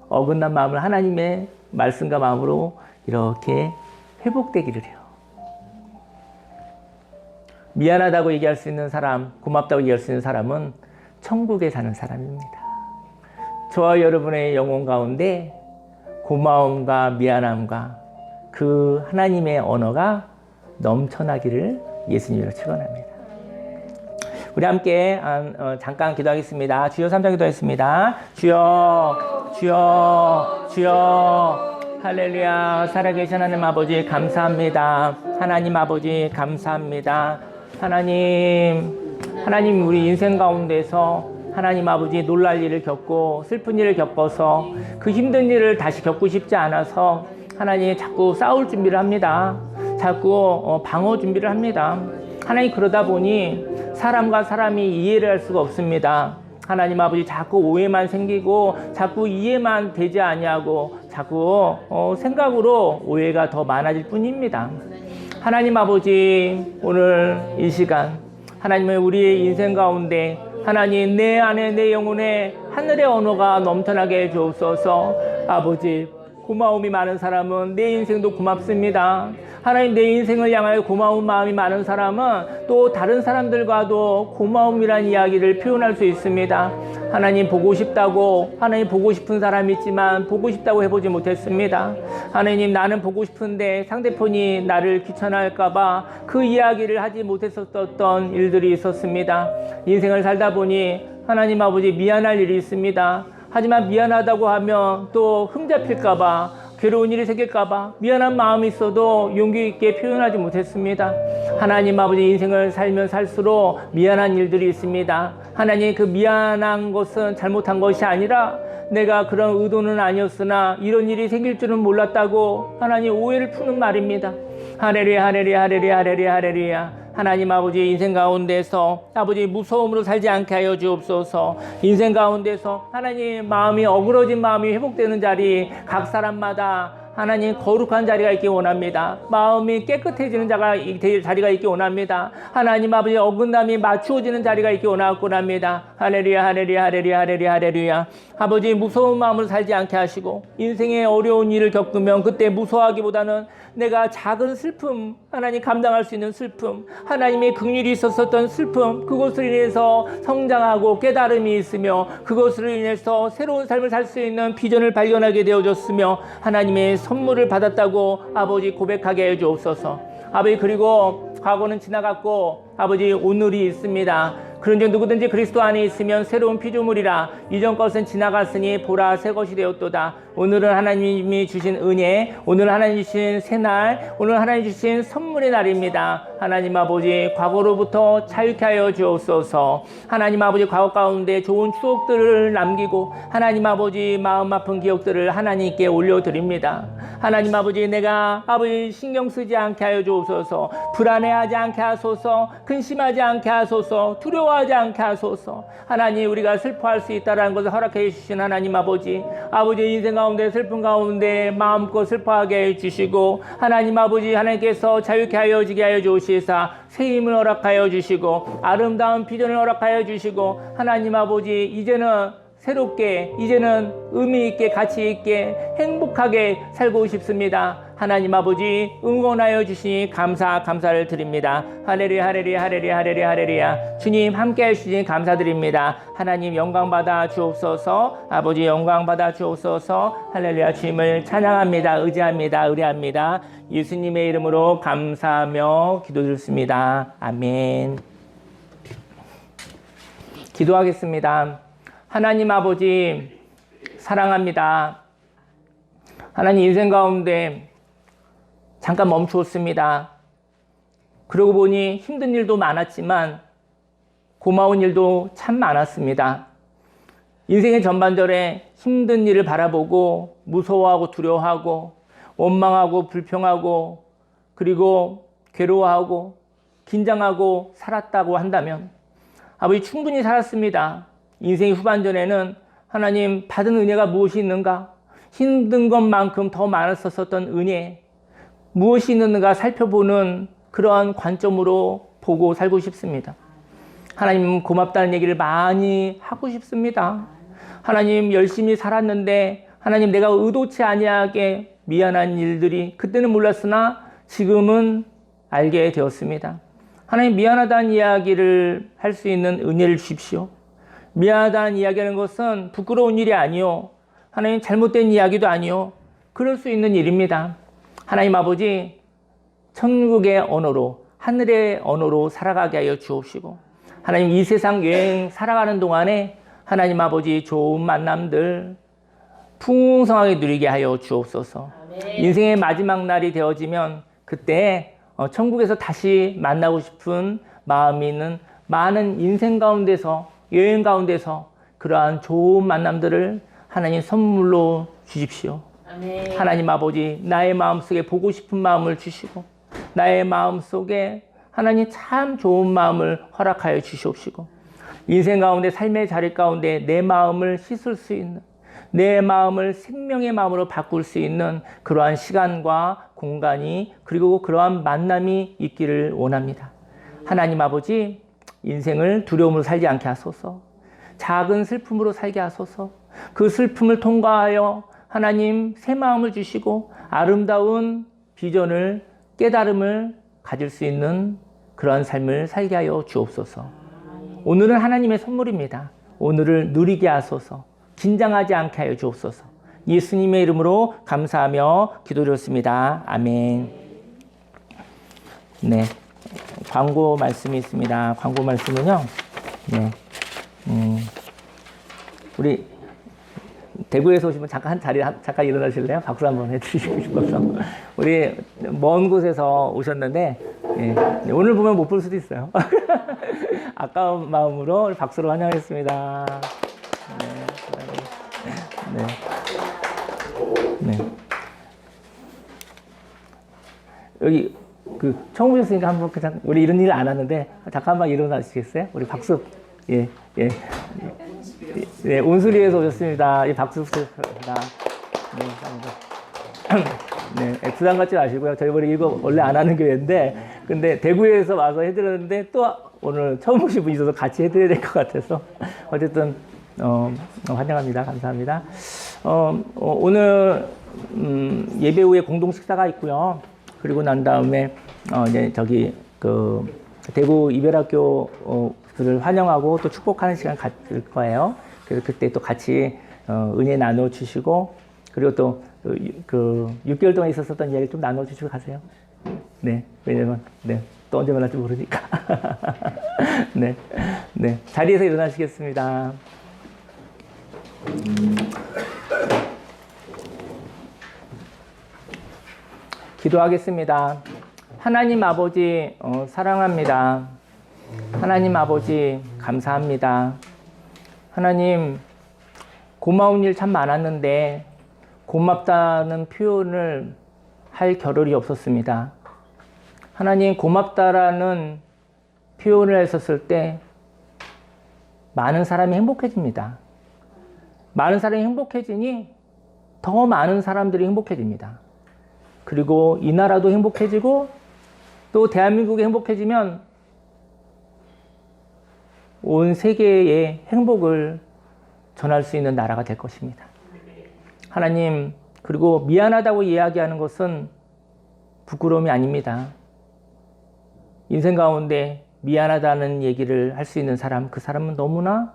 어긋난 마음을 하나님의 말씀과 마음으로 이렇게 회복되기를 해요. 미안하다고 얘기할 수 있는 사람, 고맙다고 얘기할 수 있는 사람은 천국에 사는 사람입니다. 저와 여러분의 영혼 가운데 고마움과 미안함과 그 하나님의 언어가 넘쳐나기를 예수님으로 축원합니다. 우리 함께 잠깐 기도하겠습니다. 주여 3장 기도하겠습니다. 주여, 주여, 주여. 할렐루야. 살아계신 하나님 아버지 감사합니다. 하나님 아버지 감사합니다. 하나님 우리 인생 가운데서 하나님 아버지 놀랄 일을 겪고 슬픈 일을 겪어서 그 힘든 일을 다시 겪고 싶지 않아서 하나님 자꾸 싸울 준비를 합니다. 자꾸 방어 준비를 합니다. 하나님 그러다 보니 사람과 사람이 이해를 할 수가 없습니다. 하나님 아버지 자꾸 오해만 생기고 자꾸 이해만 되지 아니하고 자꾸 생각으로 오해가 더 많아질 뿐입니다. 하나님 아버지 오늘 이 시간 하나님의 우리의 인생 가운데 하나님 내 안에 내 영혼에 하늘의 언어가 넘쳐나게 해주옵소서. 아버지 고마움이 많은 사람은 내 인생도 고맙습니다. 하나님 내 인생을 향하여 고마운 마음이 많은 사람은 또 다른 사람들과도 고마움이란 이야기를 표현할 수 있습니다. 하나님 보고 싶다고 하나님 보고 싶은 사람이 있지만 보고 싶다고 해보지 못했습니다. 하나님 나는 보고 싶은데 상대편이 나를 귀찮아할까봐 그 이야기를 하지 못했었던 일들이 있었습니다. 인생을 살다 보니 하나님 아버지 미안할 일이 있습니다. 하지만 미안하다고 하면 또 흠잡힐까봐 괴로운 일이 생길까봐 미안한 마음이 있어도 용기 있게 표현하지 못했습니다. 하나님 아버지 인생을 살면 살수록 미안한 일들이 있습니다. 하나님 그 미안한 것은 잘못한 것이 아니라 내가 그런 의도는 아니었으나 이런 일이 생길 줄은 몰랐다고 하나님 오해를 푸는 말입니다. 할렐루야 할렐루야 할렐루야 할렐루야 할렐루야. 하나님 아버지 인생 가운데서 아버지 무서움으로 살지 않게 하여 주옵소서. 인생 가운데서 하나님 마음이 어그러진 마음이 회복되는 자리 각 사람마다 하나님 거룩한 자리가 있기 원합니다. 마음이 깨끗해지는 자리가 있기 원합니다. 하나님 아버지 어긋남이 맞추어지는 자리가 있기 원합니다. 할렐루야 할렐루야 할렐루야 할렐루야 할렐루야. 아버지 무서운 마음으로 살지 않게 하시고 인생의 어려운 일을 겪으면 그때 무서워하기보다는 내가 작은 슬픔 하나님 감당할 수 있는 슬픔 하나님의 긍휼이 있었던 슬픔 그것으로 인해서 성장하고 깨달음이 있으며 그것으로 인해서 새로운 삶을 살 수 있는 비전을 발견하게 되어졌으며 하나님의 선물을 받았다고 아버지 고백하게 해주옵소서. 아버지 그리고 과거는 지나갔고 아버지 오늘이 있습니다. 그런즉 누구든지 그리스도 안에 있으면 새로운 피조물이라 이전 것은 지나갔으니 보라 새 것이 되었도다. 오늘은 하나님이 주신 은혜, 오늘 하나님 주신 새날, 오늘 하나님 주신 선물의 날입니다. 하나님 아버지 과거로부터 자유케 하여 주옵소서. 하나님 아버지 과거 가운데 좋은 추억들을 남기고 하나님 아버지 마음 아픈 기억들을 하나님께 올려드립니다. 하나님 아버지 내가 아버지 신경 쓰지 않게 하여 주옵소서. 불안해하지 않게 하소서. 근심하지 않게 하소서. 두려워하지 않게 하소서. 하나님 우리가 슬퍼할 수 있다는 것을 허락해 주신 하나님 아버지 인생 가운데 슬픈 가운데 마음껏 슬퍼하게 해주시고 하나님 아버지 하나님께서 자유케 하여지게 하여 주시사 새 힘을 허락하여 주시고 아름다운 비전을 허락하여 주시고 하나님 아버지 이제는 새롭게 이제는 의미 있게 가치 있게 행복하게 살고 싶습니다. 하나님 아버지 응원하여 주시니 감사를 드립니다. 할렐루야 할렐루야 할렐루야 할렐루야 할렐루야. 주님 함께 해주시니 감사드립니다. 하나님 영광 받아 주옵소서. 아버지 영광 받아 주옵소서. 할렐루야. 주님을 찬양합니다. 의지합니다. 의뢰합니다. 예수님의 이름으로 감사하며 기도드렸습니다. 아멘. 기도하겠습니다. 하나님 아버지 사랑합니다. 하나님 인생 가운데 잠깐 멈추었습니다. 그러고 보니 힘든 일도 많았지만 고마운 일도 참 많았습니다. 인생의 전반전에 힘든 일을 바라보고 무서워하고 두려워하고 원망하고 불평하고 그리고 괴로워하고 긴장하고 살았다고 한다면 아버지 충분히 살았습니다. 인생의 후반전에는 하나님 받은 은혜가 무엇이 있는가? 힘든 것만큼 더 많았었던 은혜 무엇이 있는가 살펴보는 그러한 관점으로 보고 살고 싶습니다. 하나님 고맙다는 얘기를 많이 하고 싶습니다. 하나님 열심히 살았는데 하나님 내가 의도치 아니하게 미안한 일들이 그때는 몰랐으나 지금은 알게 되었습니다. 하나님 미안하다는 이야기를 할 수 있는 은혜를 주십시오. 미안하다는 이야기하는 것은 부끄러운 일이 아니요. 하나님 잘못된 이야기도 아니요. 그럴 수 있는 일입니다. 하나님 아버지 천국의 언어로 하늘의 언어로 살아가게 하여 주옵시고 하나님 이 세상 여행 살아가는 동안에 하나님 아버지 좋은 만남들 풍성하게 누리게 하여 주옵소서. 인생의 마지막 날이 되어지면 그때 천국에서 다시 만나고 싶은 마음이 있는 많은 인생 가운데서 여행 가운데서 그러한 좋은 만남들을 하나님 선물로 주십시오. 아멘. 하나님 아버지 나의 마음속에 보고 싶은 마음을 주시고 나의 마음속에 하나님 참 좋은 마음을 허락하여 주시옵시고 인생 가운데 삶의 자리 가운데 내 마음을 씻을 수 있는 내 마음을 생명의 마음으로 바꿀 수 있는 그러한 시간과 공간이 그리고 그러한 만남이 있기를 원합니다. 하나님 아버지 인생을 두려움으로 살지 않게 하소서. 작은 슬픔으로 살게 하소서. 그 슬픔을 통과하여 하나님 새 마음을 주시고 아름다운 비전을 깨달음을 가질 수 있는 그러한 삶을 살게 하여 주옵소서. 오늘은 하나님의 선물입니다. 오늘을 누리게 하소서. 긴장하지 않게 하여 주옵소서. 예수님의 이름으로 감사하며 기도드렸습니다. 아멘. 네, 광고 말씀이 있습니다. 광고 말씀은요. 네, 우리 대구에서 오시면 잠깐 한 자리 잠깐 일어나실래요? 박수 한번 해주시고 싶어서. 우리 먼 곳에서 오셨는데 네, 오늘 보면 못 볼 수도 있어요. 아까운 마음으로 박수로 환영하겠습니다. 네. 네. 여기 처음 오셨으니까 한번 그냥 우리 이런 일 안 하는데 잠깐만 일어나시겠어요? 우리 박수. 예. 네, 온수리에서 오셨습니다. 이 박수 부탁드립니다. 네, 부담 갖지 마시고요. 저희 이거 원래 안 하는 교회인데, 근데 대구에서 와서 해드렸는데 또 오늘 처음 오신 분이 있어서 같이 해드려야 될 것 같아서 어쨌든 환영합니다. 감사합니다. 오늘 예배 후에 공동 식사가 있고요. 그리고 난 다음에 이제 대구 이별학교를 환영하고 또 축복하는 시간 갖을 거예요. 그래서 그때 또 같이 은혜 나눠 주시고 그리고 또 6개월 동안 있었던 이야기 좀 나눠 주시고 가세요. 네, 왜냐면 또 언제 만날지 모르니까. 네, 자리에서 일어나시겠습니다. 기도하겠습니다. 하나님 아버지 사랑합니다. 하나님 아버지 감사합니다. 하나님 고마운 일 참 많았는데 고맙다는 표현을 할 겨를이 없었습니다. 하나님 고맙다라는 표현을 했었을 때 많은 사람이 행복해집니다. 많은 사람이 행복해지니 더 많은 사람들이 행복해집니다. 그리고 이 나라도 행복해지고 또 대한민국이 행복해지면 온 세계에 행복을 전할 수 있는 나라가 될 것입니다. 하나님, 그리고 미안하다고 이야기하는 것은 부끄러움이 아닙니다. 인생 가운데 미안하다는 얘기를 할 수 있는 사람, 그 사람은 너무나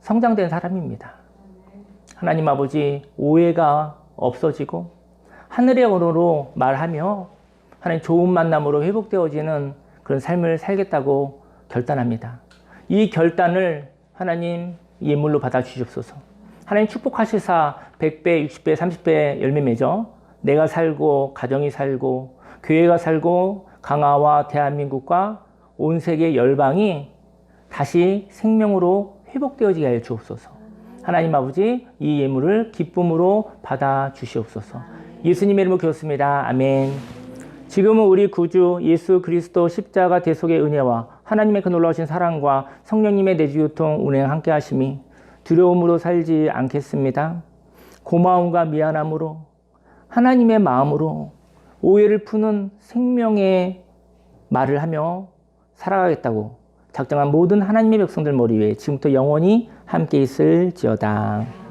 성장된 사람입니다. 하나님 아버지, 오해가 없어지고 하늘의 언어로 말하며 하나님 좋은 만남으로 회복되어지는 그런 삶을 살겠다고 결단합니다. 이 결단을 하나님 예물로 받아 주시옵소서. 하나님 축복하시사 100배, 60배, 30배 열매 맺어 내가 살고 가정이 살고 교회가 살고 강화와 대한민국과 온 세계 열방이 다시 생명으로 회복되어지게 하여 주옵소서. 하나님 아버지, 이 예물을 기쁨으로 받아 주시옵소서. 예수님의 이름으로 기도했습니다. 아멘. 지금은 우리 구주 예수 그리스도 십자가 대속의 은혜와 하나님의 그 놀라우신 사랑과 성령님의 내주교통 운행 함께 하심이 두려움으로 살지 않겠습니다. 고마움과 미안함으로 하나님의 마음으로 오해를 푸는 생명의 말을 하며 살아가겠다고 작정한 모든 하나님의 백성들 머리 위에 지금부터 영원히 함께 있을지어다.